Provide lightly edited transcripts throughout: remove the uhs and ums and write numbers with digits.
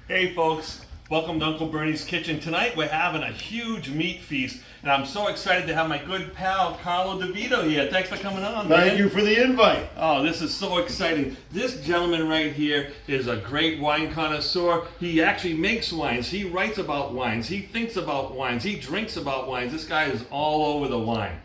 Hey folks, welcome to Uncle Bernie's Kitchen. Tonight we're having a huge meat feast, and I'm so excited to have my good pal Carlo DeVito here. Thanks for coming on, man. Thank you for the invite. Oh, this is so exciting. This gentleman right here is a great wine connoisseur. He actually makes wines. He writes about wines. He thinks about wines. He drinks about wines. This guy is all over the wine.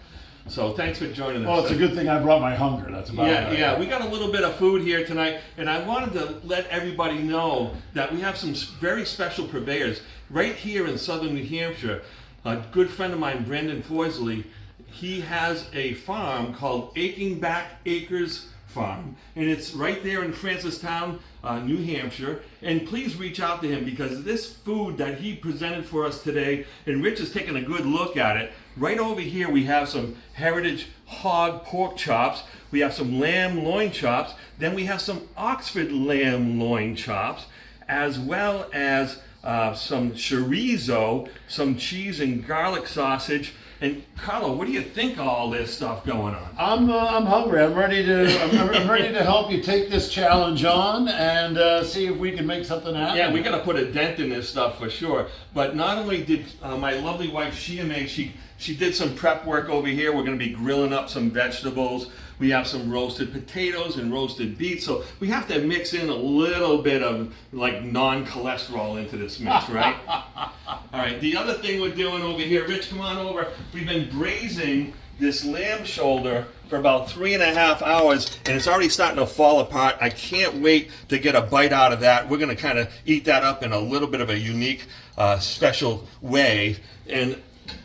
So thanks for joining us. Well, it's a good thing I brought my hunger. That's about it. Yeah, we got a little bit of food here tonight, and I wanted to let everybody know that we have some very special purveyors right here in southern New Hampshire. A good friend of mine, Brendan Foisley, he has a farm called Aching Back Acres Farm, and it's right there in Francistown, New Hampshire. And please reach out to him, because this food that he presented for us today, and Rich has taken a good look at it. Right over here we have some heritage hog pork chops, we have some lamb loin chops, then we have some Oxford lamb loin chops, as well as some chorizo, some cheese and garlic sausage. And Carlo, what do you think of all this stuff going on? I'm hungry. I'm ready to help you take this challenge on and see if we can make something happen. Yeah, we got to put a dent in this stuff for sure. But not only did my lovely wife she did some prep work over here. We're going to be grilling up some vegetables. We have some roasted potatoes and roasted beets. So we have to mix in a little bit of like non-cholesterol into this mix, right? All right, the other thing we're doing over here, Rich, come on over. We've been braising this lamb shoulder for about 3.5 hours, and it's already starting to fall apart. I can't wait to get a bite out of that. We're gonna kind of eat that up in a little bit of a unique, special way. And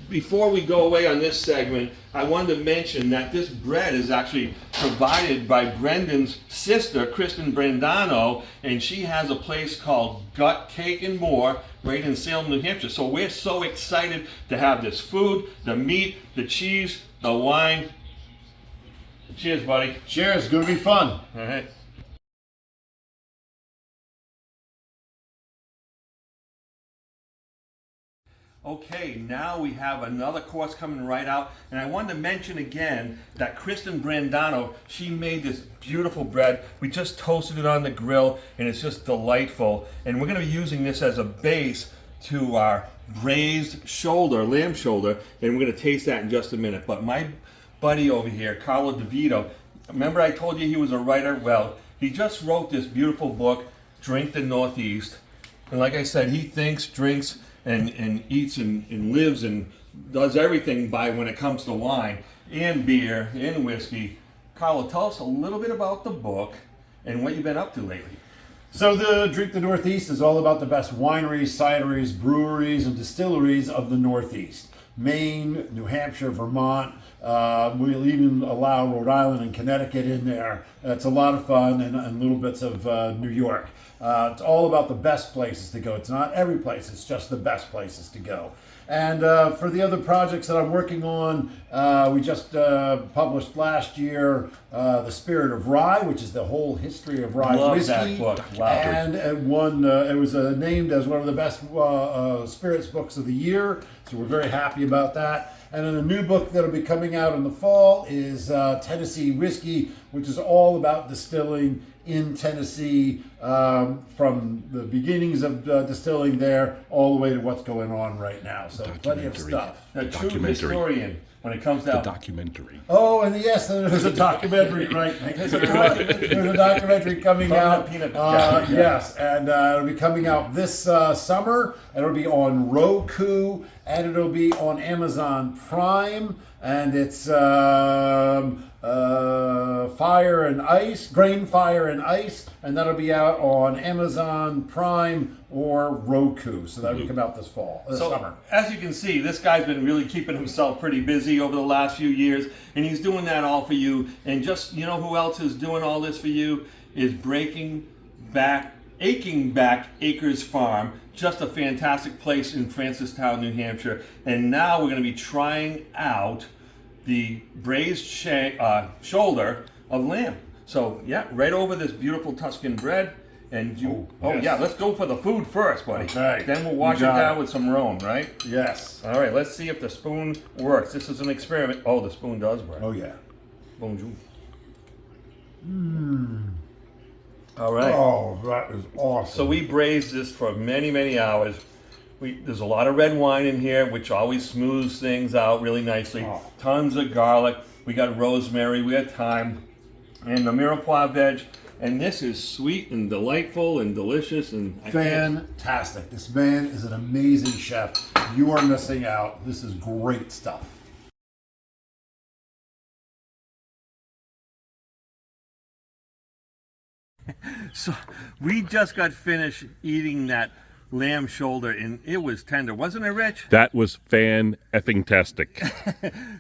before we go away on this segment, I wanted to mention that this bread is actually provided by Brendan's sister, Kristen Brandano, and she has a place called Gut Cake and More right in Salem, New Hampshire. So we're so excited to have this food, the meat, the cheese, the wine. Cheers, buddy. Cheers. It's going to be fun. All right. Okay, now we have another course coming right out, and I wanted to mention again that Kristen Brandano, she made this beautiful bread. We just toasted it on the grill, and it's just delightful. And we're going to be using this as a base to our braised shoulder, lamb shoulder, and we're going to taste that in just a minute. But my buddy over here, Carlo DeVito, remember I told you he was a writer? Well, he just wrote this beautiful book, Drink the Northeast. And like I said, he thinks, drinks, and eats and lives and does everything by when it comes to wine and beer and whiskey. Carlo, tell us a little bit about the book and what you've been up to lately. So the Drink the Northeast is all about the best wineries, cideries, breweries, and distilleries of the Northeast. Maine, New Hampshire, Vermont. We'll even allow Rhode Island and Connecticut in there. It's a lot of fun, and little bits of New York. It's all about the best places to go. It's not every place, it's just the best places to go. And for the other projects that I'm working on, we just published last year The Spirit of Rye, which is the whole history of rye Love whiskey. that book. Wow. And it was named as one of the best spirits books of the year, so we're very happy about that. And then a new book that'll be coming out in the fall is Tennessee Whiskey, which is all about distilling in Tennessee, from the beginnings of distilling there all the way to what's going on right now. So plenty of stuff. A true historian when it comes The down. documentary. Oh, and yes, there's a documentary, right? There's a documentary coming From the out. peanut gallery. Yes, and it'll be coming out this summer. It'll be on Roku, and it'll be on Amazon Prime, and it's Fire and Ice, Grain, Fire and Ice, and that'll be out on Amazon Prime or Roku. So that'll come out this summer. As you can see, this guy's been really keeping himself pretty busy over the last few years, and he's doing that all for you. And just, you know who else is doing all this for you? Is Aching Back Acres Farm. Just a fantastic place in Francistown, New Hampshire. And now we're going to be trying out the braised shoulder of lamb. So yeah, right over this beautiful Tuscan bread. And Yes. yeah, let's go for the food first, buddy. Okay. Then we'll wash it You got down it. with some Rhone, right? Yes. All right, let's see if the spoon works. This is an experiment. Oh, the spoon does work. Oh yeah. Bonjour. All right. Oh, that is awesome. So we braised this for many, many hours. There's a lot of red wine in here, which always smooths things out really nicely. Oh. Tons of garlic. We got rosemary. We got thyme. And the mirepoix veg. And this is sweet and delightful and delicious. And Fantastic. This man is an amazing chef. You are missing out. This is great stuff. So we just got finished eating that lamb shoulder, and it was tender, wasn't it, Rich? That was fan-effing-tastic.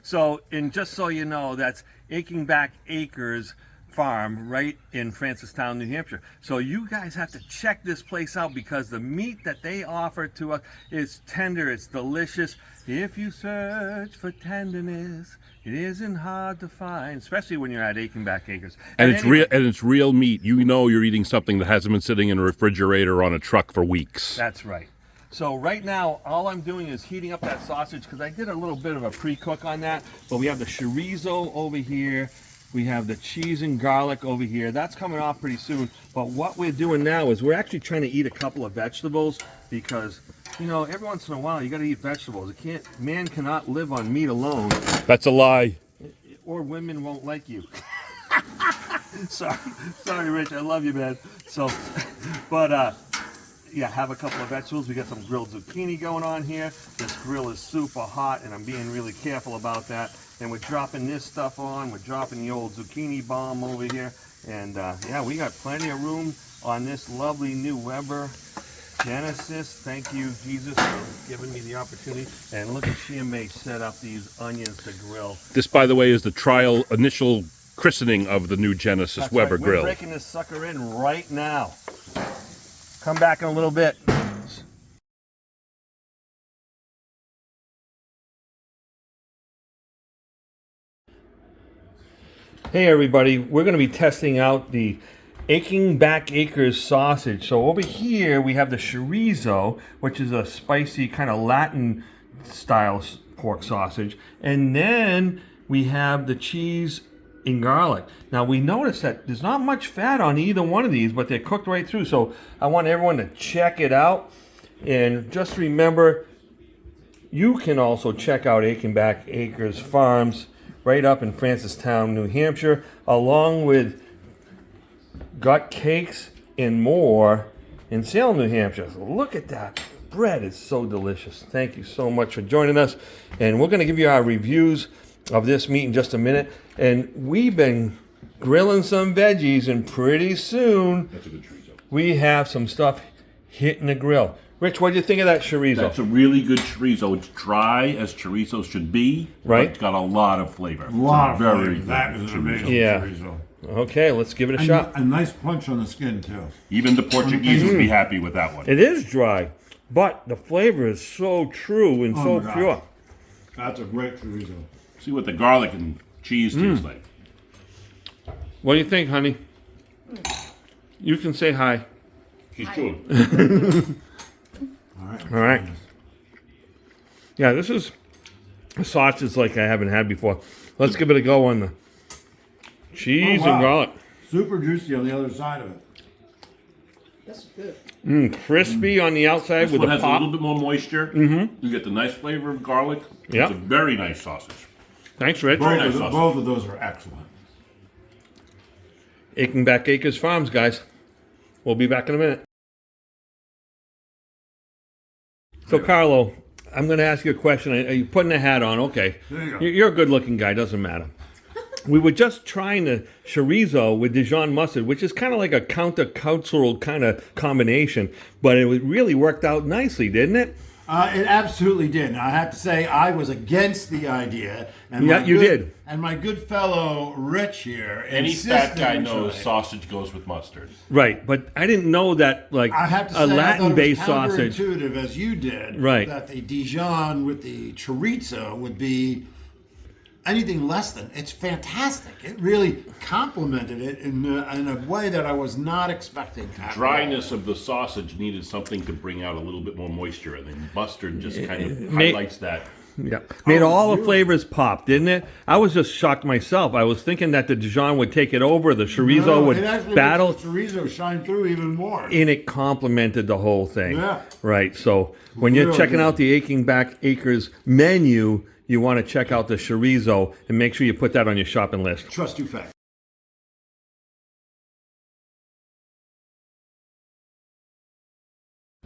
So, and just so you know, that's Aching Back Acres Farm right in Francistown, New Hampshire. So you guys have to check this place out because the meat that they offer to us is tender, it's delicious. If you search for tenderness, it isn't hard to find, especially when you're at Aching Back Acres. And it's anyway, real, and it's real meat. You know you're eating something that hasn't been sitting in a refrigerator or on a truck for weeks. That's right. So right now, all I'm doing is heating up that sausage because I did a little bit of a pre-cook on that. But we have the chorizo over here. We have the cheese and garlic over here. That's coming off pretty soon. But what we're doing now is we're actually trying to eat a couple of vegetables because, you know, every once in a while you got to eat vegetables. Man cannot live on meat alone, That's a lie. or women won't like you. sorry, Rich. I love you, man. So, but yeah, have a couple of vegetables. We got some grilled zucchini going on here. This grill is super hot, and I'm being really careful about that. And we're dropping this stuff on. We're dropping the old zucchini bomb over here. And yeah, we got plenty of room on this lovely new Weber Genesis. Thank you, Jesus, for giving me the opportunity. And look at Shia May set up these onions to grill. This, by the way, is the initial christening of the new Genesis That's Weber right. grill. We're breaking this sucker in right now. Come back in a little bit. Hey everybody, we're going to be testing out the Aching Back Acres sausage. So over here we have the chorizo, which is a spicy kind of Latin style pork sausage. And then we have the cheese and garlic. Now we notice that there's not much fat on either one of these, but they're cooked right through. So I want everyone to check it out. And just remember, you can also check out Aching Back Acres Farms right up in Francistown, New Hampshire, along with Gut Cakes and more in Salem, New Hampshire. So look at that. Bread is so delicious. Thank you so much for joining us. And we're going to give you our reviews of this meat in just a minute. And we've been grilling some veggies, and pretty soon That's a good chorizo. we have some stuff hitting the grill. Rich, what do you think of that chorizo? That's a really good chorizo. It's dry as chorizo should be. Right. But it's got a lot of flavor. A lot of Very flavor. good That is an chorizo. amazing Yeah. chorizo. Okay, let's give it a And shot. a nice punch on the skin, too. Even the Portuguese would be happy with that one. It is dry, but the flavor is so true and so my God. pure. That's a great chorizo. See what the garlic and cheese tastes like. What do you think, honey? You can say hi. She's chewing. All right. All right. Yeah, this is a sausage like I haven't had before. Let's give it a go on the cheese Oh, wow. and garlic. Super juicy on the other side of it. That's good. Crispy on the outside This with one a has a little pop. bit more moisture. Mm-hmm. You get the nice flavor of garlic. Yep. It's a very nice sausage. Thanks, Rich. Very nice sausage. Both of those are excellent. Aching Back Acres Farms, guys. We'll be back in a minute. So, Carlo, I'm going to ask you a question. Are you putting a hat on? Okay. There you go. You're a good-looking guy. Doesn't matter. We were just trying the chorizo with Dijon mustard, which is kind of like a counter-cultural kind of combination, but it really worked out nicely, didn't it? It absolutely did. Now, I have to say, I was against the idea. And Yeah, my you good- did. And my good fellow Rich here Any insisted fat guy on knows trying. sausage goes with mustard. Right, but I didn't know that, like, I have to say, a Latin-based I thought it was sausage. counterintuitive, as you did, Right. that the Dijon with the chorizo would be anything less than. It's fantastic. It really complemented it in a way that I was not expecting. at all. Dryness of the sausage needed something to bring out a little bit more moisture, and then mustard just kind of may- highlights that. Yeah, made Oh, all the beautiful. flavors pop, didn't it? I was just shocked myself. I was thinking that the Dijon would take it over, the chorizo No, would it actually battle, makes the chorizo shine through even more. and it complemented the whole thing. Yeah. Right. So when you're Really checking good. out the Aching Back Acres menu, you want to check out the chorizo and make sure you put that on your shopping list. Trust you fact.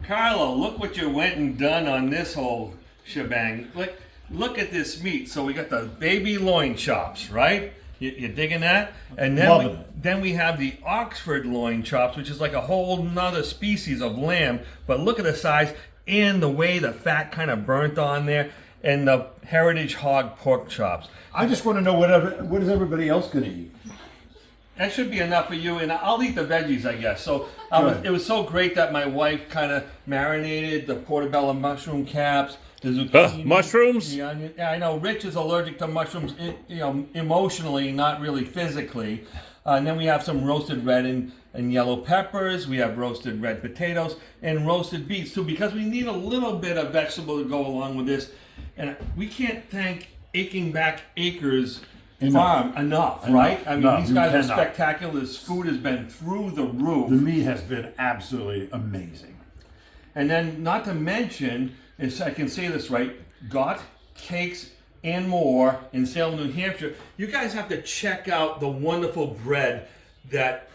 Carlo, look what you went and done on this whole shebang. Look at this meat. So we got the baby loin chops, right? You digging that? And then Loving it. then we have the Oxford loin chops, which is like a whole nother species of lamb. But look at the size and the way the fat kind of burnt on there. And the Heritage Hog pork chops. I just want to know what is everybody else going to eat? That should be enough for you, and I'll eat the veggies, I guess. So Good. it was so great that my wife kind of marinated the portobello mushroom caps, the zucchini, mushrooms? the onion. Yeah, I know. Rich is allergic to mushrooms, emotionally, not really physically. And then we have some roasted red and yellow peppers. We have roasted red potatoes and roasted beets too, because we need a little bit of vegetable to go along with this. And we can't thank Aching Back Acres Farm enough, right? I mean, No, these you guys are cannot. spectacular. This food has been through the roof. The meat has been absolutely amazing. And then, not to mention, if I can say this right, Got Cakes and More in Salem, New Hampshire. You guys have to check out the wonderful bread that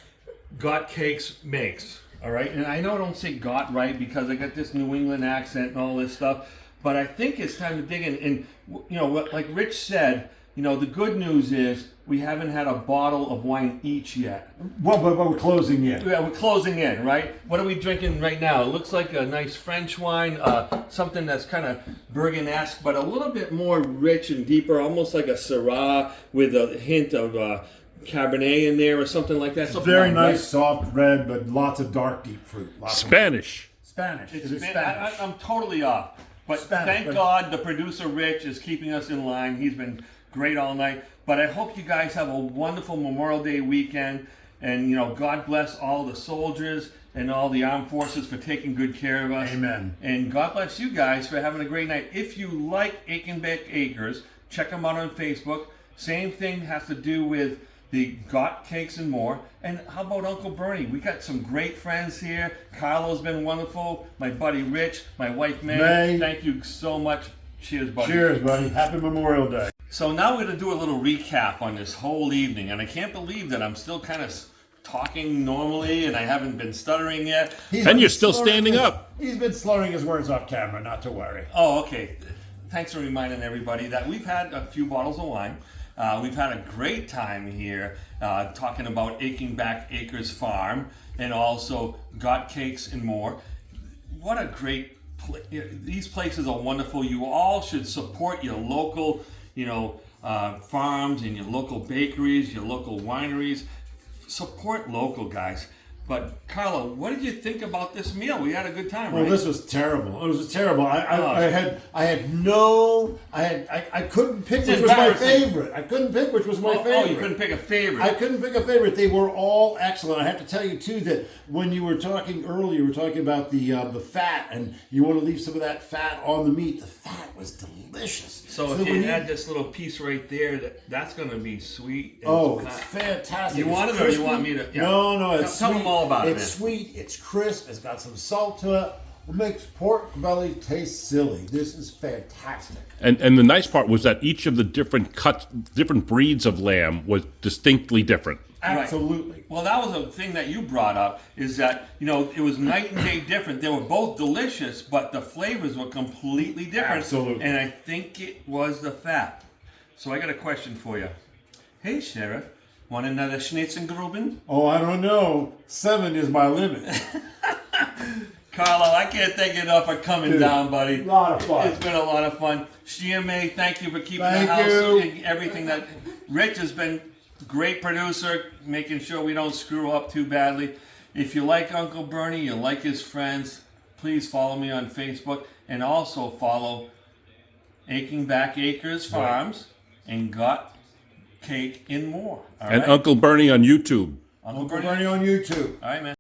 Got Cakes makes. All right, and I know I don't say "got" right because I got this New England accent and all this stuff, but I think it's time to dig in. And like Rich said, the good news is we haven't had a bottle of wine each yet. Well, but we're closing in. Yeah, we're closing in, right? What are we drinking right now? It looks like a nice French wine, something that's kind of Burgund-esque, but a little bit more rich and deeper, almost like a Syrah with a hint of Cabernet in there or something like that. Something Very like nice, that. soft red, but lots of dark, deep fruit. Lots of Spanish. Spanish. It is It's been- Spanish. I'm totally off. But Spanish, thank but- God the producer Rich is keeping us in line. He's been great all night. But I hope you guys have a wonderful Memorial Day weekend. And, God bless all the soldiers and all the armed forces for taking good care of us. Amen. And God bless you guys for having a great night. If you like Aching Back Acres, check them out on Facebook. Same thing has to do with the Got Cakes and More. And how about Uncle Bernie? We got some great friends here. Carlo's been wonderful. My buddy Rich, my wife May. May. Thank you so much. Cheers, buddy. Cheers, buddy. Happy Memorial Day. So now we're going to do a little recap on this whole evening. And I can't believe that I'm still kind of talking normally and I haven't been stuttering yet. He's And been you're still slurring standing his- up. He's been slurring his words off camera, not to worry. Oh, okay. Thanks for reminding everybody that we've had a few bottles of wine. We've had a great time here talking about Aching Back Acres Farm and also Got Cakes and More. What a great these places are wonderful. You all should support your local, farms and your local bakeries, your local wineries. Support local, guys. But Carlo, what did you think about this meal? We had a good time, Well, right? this was terrible. It was terrible. Oh. I couldn't pick It's which was my embarrassing. favorite. I couldn't pick which was my favorite. Oh, you couldn't pick a favorite. I couldn't pick a favorite. They were all excellent. I have to tell you too that when you were talking earlier, you were talking about the fat, and you want to leave some of that fat on the meat. The fat was delicious. So if when you had this little piece right there, that's going to be sweet. and Oh, kind- it's fantastic. You It's want it or you crispy. want me to- yeah. No, it's Tell sweet. them all about it, It's man. sweet. It's crisp. It's got some salt to it. It makes pork belly taste silly. This is fantastic. And the nice part was that each of the different breeds of lamb was distinctly different. Absolutely. Well, that was a thing that you brought up, is that, it was night and day different. They were both delicious, but the flavors were completely different. Absolutely. And I think it was the fat. So I got a question for you. Hey, Sheriff, want another Schnitzengruben? Oh, I don't know. 7 is my limit. Carlo, I can't thank you enough for coming down, buddy. Lot of fun. It's been a lot of fun. GMA, thank you for keeping Thank the house you. and everything that. Rich has been a great producer, making sure we don't screw up too badly. If you like Uncle Bernie, you like his friends, please follow me on Facebook and also follow Aching Back Acres Farms and Got Cake and More. All And right? Uncle Bernie on YouTube. Uncle Uncle Bernie. Bernie on YouTube. All right, man.